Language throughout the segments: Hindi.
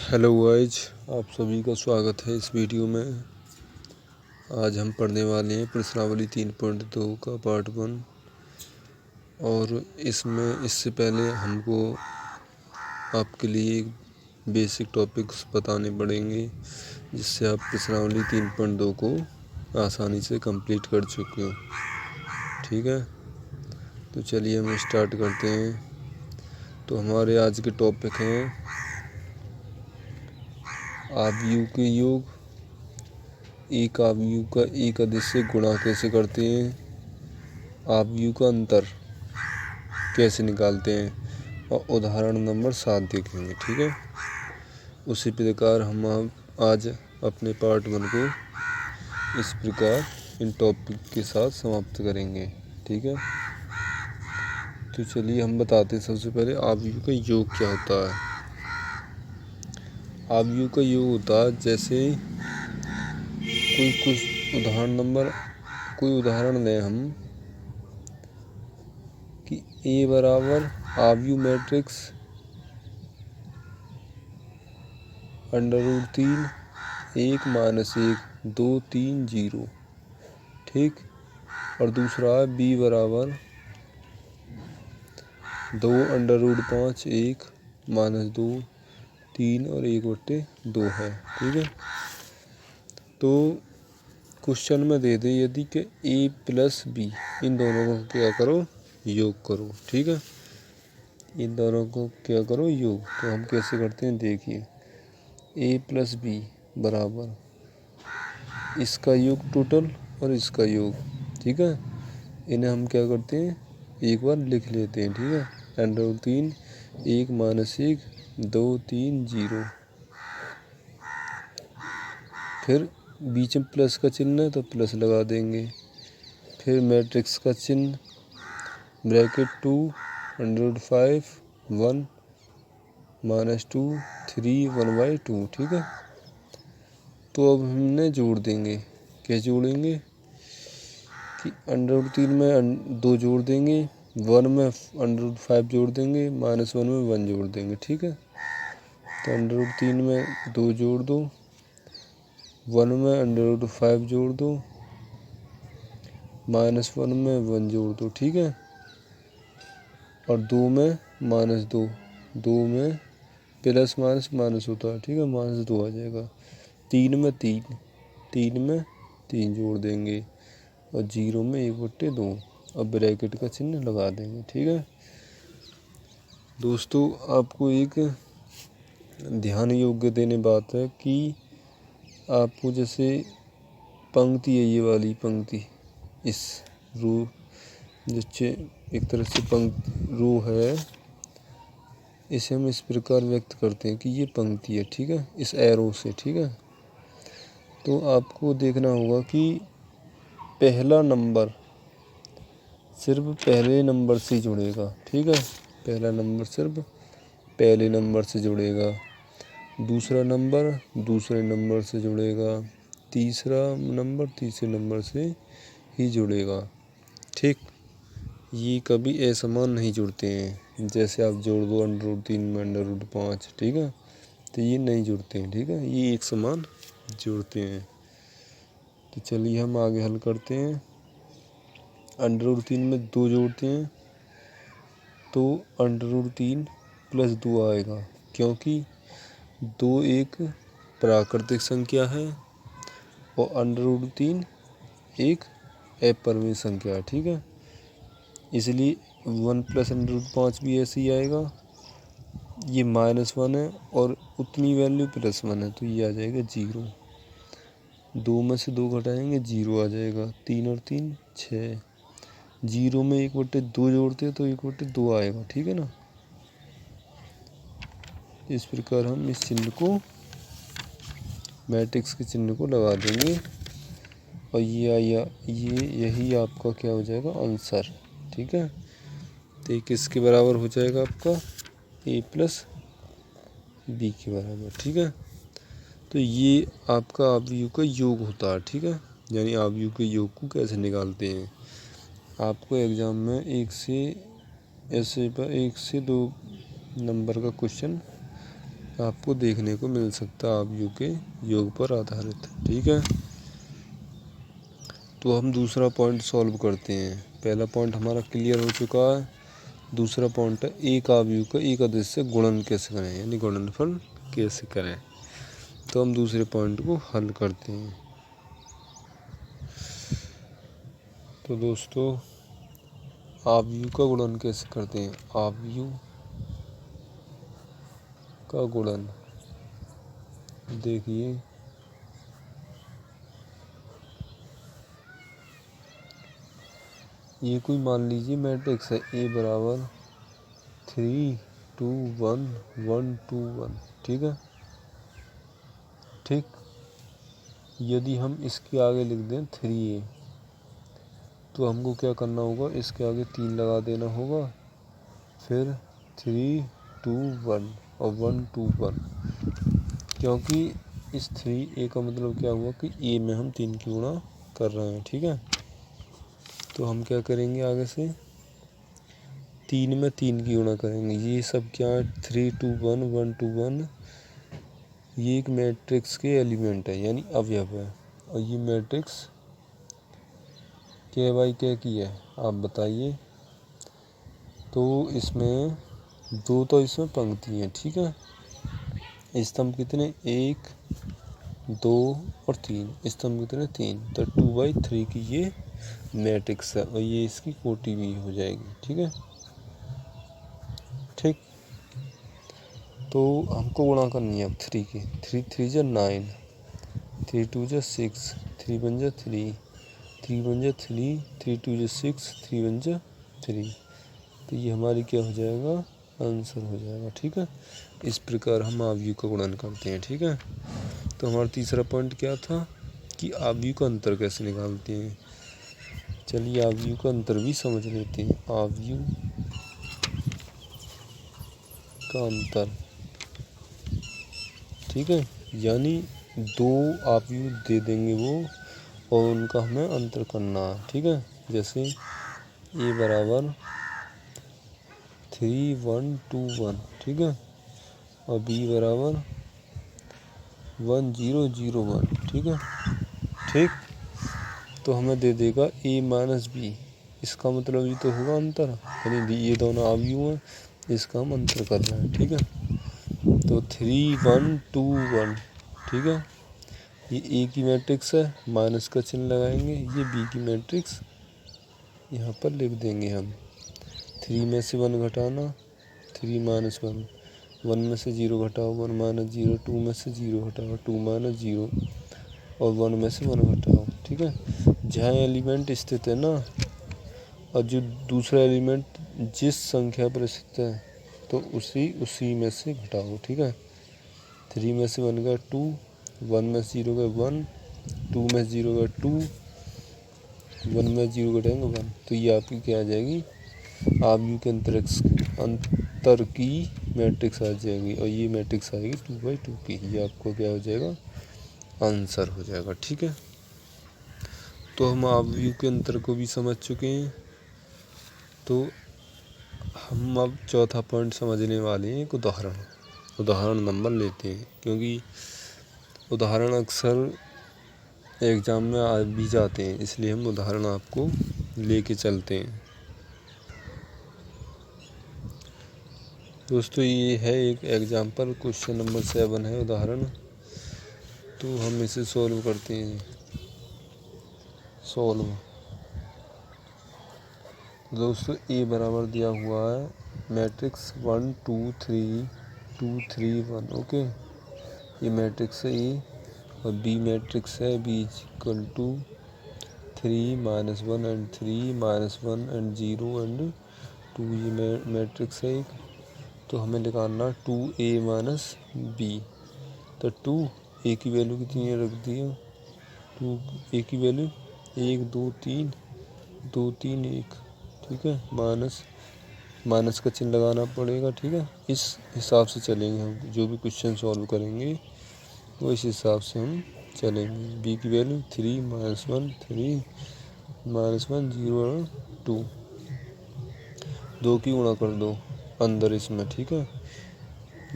हेलो गाइज, आप सभी का स्वागत है इस वीडियो में। आज हम पढ़ने वाले हैं प्रश्नावली 3.2 का पार्ट 1। और इससे पहले हमको आपके लिए बेसिक टॉपिक्स बताने पड़ेंगे, जिससे आप प्रश्नावली 3.2 को आसानी से कंप्लीट कर चुके हो। ठीक है, तो चलिए हम स्टार्ट करते हैं। तो हमारे आज के टॉपिक हैं आव्यूह के योग, एक आव्यूह का एक अधिक से गुणा कैसे करते हैं, आव्यूह का अंतर कैसे निकालते हैं, और उदाहरण नंबर 7 देखेंगे। ठीक है, उसी प्रकार हम आज अपने पार्ट 1 को इस प्रकार इन टॉपिक के साथ समाप्त करेंगे। ठीक है, तो चलिए हम बताते हैं। सबसे पहले आव्यूह का योग क्या होता है। आव्यूह का योग होता है, जैसे कोई उदाहरण लें हम कि A बराबर आव्यूह मैट्रिक्स √3 1 - 1 2 3 0। ठीक, और दूसरा है B बराबर 2 √5 1 - 2 3 और 1/2 है। ठीक है, तो क्वेश्चन में दे दे यदि कि A प्लस B, इन दोनों को क्या करो, योग करो। ठीक है, इन दोनों को क्या करो, योग। तो हम कैसे करते हैं, देखिए। A प्लस B बराबर इसका योग टोटल और इसका योग। ठीक है, इन्हें हम क्या करते हैं, एक बार लिख लेते हैं। ठीक है, √3 1 - 1 2 3 0। फिर बीच में प्लस का चिन्ह है तो प्लस लगा देंगे। फिर मैट्रिक्स का चिन्ह ब्रैकेट 2 √5 1 - 2 3 1/2। ठीक है, तो अब हमने जोड़ देंगे। क्या जोड़ेंगे कि √3 में 2 जोड़ देंगे, 1 में √5 जोड़ देंगे, -1 में 1 जोड़ देंगे। ठीक है, तो √3 में 2 जोड़ दो, 1 में √5 जोड़ दो, -1 में 1 जोड़ दो। ठीक है, और 2 में -2, 2 में प्लस माइनस माइनस होता है। ठीक है, -2 आ जाएगा। 3 में 3 जोड़ देंगे, और 0 में 1/2, अब ब्रैकेट का चिन्ह लगा देंगे। ठीक है दोस्तों, आपको एक ध्यान योग्य देने बात है कि आपको जैसे पंक्ति है, ये वाली पंक्ति, इस रो, जिससे एक तरह से रो है, इसे हम इस प्रकार व्यक्त करते हैं कि ये पंक्ति है। ठीक है, इस एरो से। ठीक है, तो आपको देखना होगा कि पहला नंबर सिर्फ पहले नंबर से जुड़ेगा। ठीक है, पहला नंबर सिर्फ पहले नंबर से जुड़ेगा, दूसरा नंबर दूसरे नंबर से जुड़ेगा, तीसरा नंबर तीसरे नंबर से ही जुड़ेगा। ठीक, ये कभी असमान नहीं जुड़ते हैं। जैसे आप जोड़ दो √3 में √5। ठीक है, तो ये नहीं जुड़ते हैं। ठीक है, ये एक समान जुड़ते हैं। तो चलिए हम आगे हल करते हैं। √3 में 2 जोड़ते हैं तो √3 + 2 आएगा, क्योंकि 2 एक प्राकृतिक संख्या है और √3 एक अपरिमेय संख्या है। ठीक है, इसलिए 1 + √5 भी ऐसे ही आएगा। ये -1 है और उतनी वैल्यू +1 है, तो ये आ जाएगा 0। 2 में से 2 घटाएंगे, 0 आ जाएगा। 3 और 3 6। 0 में 1/2 जोड़ते हैं तो 1/2 आएगा। ठीक है ना, इस प्रकार हम इस चिन्ह को, मैट्रिक्स के चिन्ह को लगा देंगे, और यही आपका क्या हो जाएगा, आंसर। ठीक है, तो ये किसके बराबर हो जाएगा, आपका A + B के बराबर। ठीक है, तो ये आपका आव्यूह का योग होता है। ठीक है, यानी आव्यूह के योग को कैसे निकालते हैं। आपको एग्ज़ाम में 1 से 2 नंबर का क्वेश्चन आपको देखने को मिल सकता है आव्यूह के योग पर आधारित। ठीक है, तो हम दूसरा पॉइंट सॉल्व करते हैं। पहला पॉइंट हमारा क्लियर हो चुका है। दूसरा पॉइंट है एक आव्यूह का एक अदिश से गुणन कैसे करें, यानी गुणनफल कैसे करें। तो हम दूसरे पॉइंट को हल करते हैं। तो दोस्तों आव्यूह का गुणन कैसे करते हैं। आव्यूह का गुणन देखिए, ये कोई मान लीजिए मैट्रिक्स है A बराबर 3 2 1 1 2 1। ठीक है, ठीक, यदि हम इसके आगे लिख दें 3A, तो हमको क्या करना होगा, इसके आगे 3 लगा देना होगा, फिर 3 2 1 और 1 2 1, क्योंकि इस 3A का मतलब क्या हुआ कि A में हम 3 की गुणा कर रहे हैं। ठीक है, तो हम क्या करेंगे, आगे से 3 में 3 की गुणा करेंगे। ये सब क्या है, 3 2 1 1 2 1, ये एक मैट्रिक्स के एलिमेंट है, यानी अवयव है। और ये मैट्रिक्स क्या बाई क्या की है, आप बताइए। तो इसमें दो, तो इसमें पंक्ति हैं। ठीक है, स्तंभ कितने, 1 2 और 3, स्तंभ कितने 3, तो 2/3 की ये मैट्रिक्स है, और ये इसकी कोटि भी हो जाएगी। ठीक है, ठीक, तो हमको गुणा करनी है अब 3 की। 3 3 जा 9, 3 2 जा 6, 3 1 जा 3, 3 1 जा 3, 3 2 जा 6, 3 1 जा 3, तो ये हमारी क्या हो जाएगा, आंसर हो जाएगा। ठीक है, इस प्रकार हम आव्यूह का गुणन करते हैं। ठीक है, तो हमारा तीसरा पॉइंट क्या था कि आव्यूह का अंतर कैसे निकालते हैं। चलिए आव्यूह का अंतर भी समझ लेते हैं। आव्यूह का अंतर, ठीक है, यानी दो आव्यूह दे देंगे वो, और उनका हमें अंतर करना है। ठीक है, जैसे A बराबर 3 1 2 1, ठीक है, और B बराबर 1 0 0 1। ठीक है, ठीक, तो हमें दे देगा A माइनस B, इसका मतलब ये तो होगा अंतर, यानी ये दोनों आव्यूह हैं, इसका हम अंतर कर रहे हैं। ठीक है, तो 3 1 2 1, ठीक है, ये A की मैट्रिक्स है, माइनस का चिन्ह लगाएंगे, ये B की मैट्रिक्स यहाँ पर लिख देंगे हम। 3 में से 1 घटाना, 3 माइनस 1, 1 में से 0 घटाओ, 1 माइनस 0, 2 में से 0 घटाओ, 2 माइनस 0, और 1 में से 1 घटाओ। ठीक है, जहाँ एलिमेंट स्थित है ना, और जो दूसरा एलिमेंट जिस संख्या पर स्थित है, तो उसी में से घटाओ। ठीक है, 3 में से 1 गया 2, 1 में से 0 गया 1, 2 में से 0 गया 2, 1 में 0 घटाएंगे 1, तो ये आपकी क्या आ जाएगी, आव्यूह के अंतर की मैट्रिक्स आ जाएगी, और ये मैट्रिक्स आएगी 2/2 की। ये आपको क्या हो जाएगा, आंसर हो जाएगा। ठीक है, तो हम आव्यूह के अंतर को भी समझ चुके हैं। तो हम अब चौथा पॉइंट समझने वाले हैं, एक उदाहरण नंबर लेते हैं, क्योंकि उदाहरण अक्सर एग्ज़ाम में आ भी जाते हैं, इसलिए हम उदाहरण आपको लेके चलते हैं। दोस्तों ये है एक एग्जाम्पल, क्वेश्चन नंबर 7 है उदाहरण, तो हम इसे सॉल्व करते हैं। दोस्तों A बराबर दिया हुआ है मैट्रिक्स 1 2 3 2 3 1। ओके, ये मैट्रिक्स है A, और B मैट्रिक्स है, B equal to 3 -1 and 3 -1 and 0 and 2, ये मैट्रिक्स है एक। तो हमें निकालना 2A माइनस B, तो 2A की वैल्यू कितनी है, रख दिया 2A की वैल्यू 1 2 3 2 3 1। ठीक है, माइनस का चिन्ह लगाना पड़ेगा। ठीक है, इस हिसाब से चलेंगे हम, जो भी क्वेश्चन सॉल्व करेंगे वो इस हिसाब से हम चलेंगे। B की वैल्यू 3 -1 3 -1 0 और 2, 2 की गुणा कर दो अंदर इसमें। ठीक है,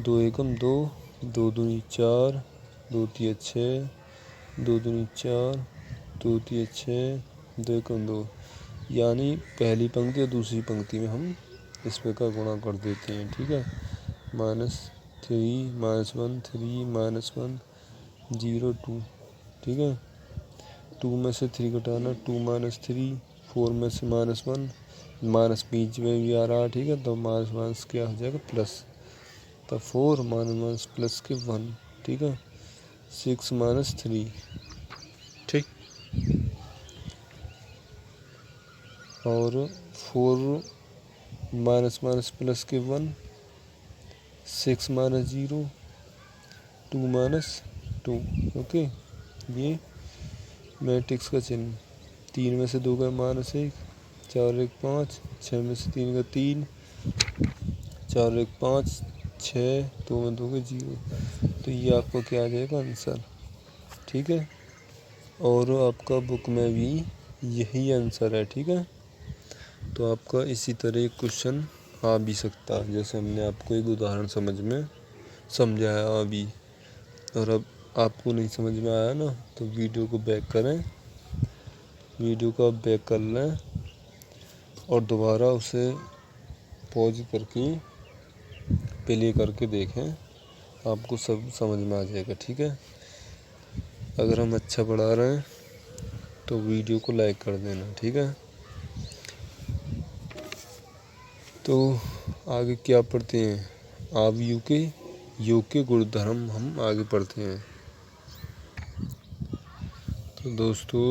2 एकम 2 2 दूनी 4, 2 तिया 6, 2 दूनी 4, 2 तिया 6, 2 एकम 2, यानी पहली पंक्ति और दूसरी पंक्ति में हम इस प्रकार गुणा कर देते हैं। ठीक है, -3 -1 3 -1 0 2। ठीक है, 2 में से 3 घटाना 2 -3, 4 में से -1, माइनस बीच में भी आ रहा है। ठीक है, तो माइनस क्या हो जाएगा प्लस, तो 4 माइनस प्लस के 1। ठीक है, 6 -3। ठीक, और 4 माइनस प्लस के 1, 6 -0, 2 -2। ओके, ये मैट्रिक्स का चिन्ह। 3 में से 2 का -1, 4 1 5, 6 में से 3 का 3, 4 1 5, 6, 2 में 2 का 0। तो ये आपका क्या आ जाएगा आंसर। ठीक है, और आपका बुक में भी यही आंसर है। ठीक है, तो आपका इसी तरह एक क्वेश्चन आ भी सकता है, जैसे हमने आपको एक उदाहरण समझाया अभी। और अब आपको नहीं समझ में आया ना, तो वीडियो को बैक करें, वीडियो को आप बैक कर लें और दोबारा उसे पॉज करके प्ले करके देखें, आपको सब समझ में आ जाएगा। ठीक है, अगर हम अच्छा पढ़ा रहे हैं तो वीडियो को लाइक कर देना। ठीक है, तो आगे क्या पढ़ते हैं, आप योग के गुणधर्म हम आगे पढ़ते हैं। तो दोस्तों